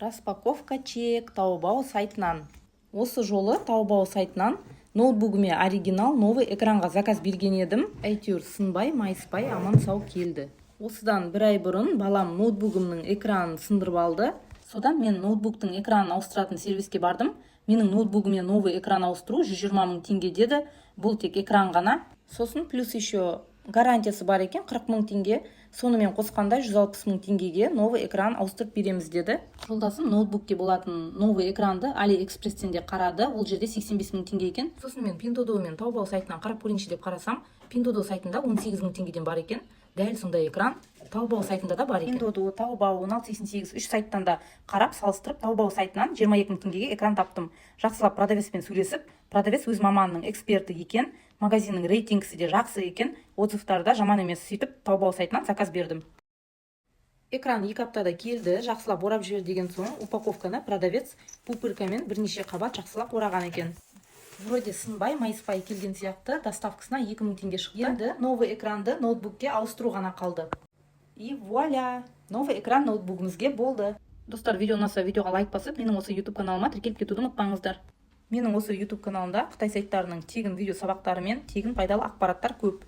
Распаковка чек Taobao сайтынан. Осы жолы Taobao сайтынан ноутбугіме оригинал новый экранға заказ берген едім. Әйтеуір сынбай, майыспай, аман сау келді. Осыдан бір ай бұрын балам ноутбугімнің экранын сындырып алды. Содан мен ноутбуктың экранын ауыстыратын сервиске бардым. Менің ноутбугіме новый экран ауыстыру 120 000 теңге деді. Бұл тек экран ғана. Сосын плюс еще гарантиясы бар екен 40 000 теңге. Сонымен қосқанда 160 000 теңгеге новый экран ауыстырып береміз деді. Жолдасым ноутбукке болатын новый экранды AliExpress-тен де қарады. Ол жерде 85 000 теңге екен. Сосын мен Pinduoduo мен Taobao сайтынан қарап көрейінші деп қарасам, Pinduoduo сайтында 18 000 теңгеден бар екен. Дәл сондай экран Taobao сайтында да бар екен. Pinduoduo, Taobao, 1688 үш сайттан да қарап салыстырып, Taobao сайтынан 22 000 теңгеге экран таптым. Жақсылап продавецпен сөйлесіп, продавец өз маманның эксперті екен, магазиннің рейтингісі де жақсы екен, отзывтары да жаман емес, сөйтіп Taobao сайтынан заказ бердім. Экран 2 аптада келді, жақсылап орап жібер деген соң, упаковканы продавец пупыркамен бірнеше қабат жақсылап ораған екен. Вроде сынбай, майыспай келген сияқты, доставкасына 2 000 теңге шықты. Енді новый экранды ноутбукке ауыстыру ғана қалды. И вуаля! Новый экран ноутбугімізге болды. Достар, видео ұнаса, видеоға лайк басып, менің осы YouTube каналыма тіркеліп кетуді ұмытпаңыздар. Менің осы YouTube каналында Қытай сайттарының тегін видео сабақтары мен тегін пайдалы ақпараттар көп.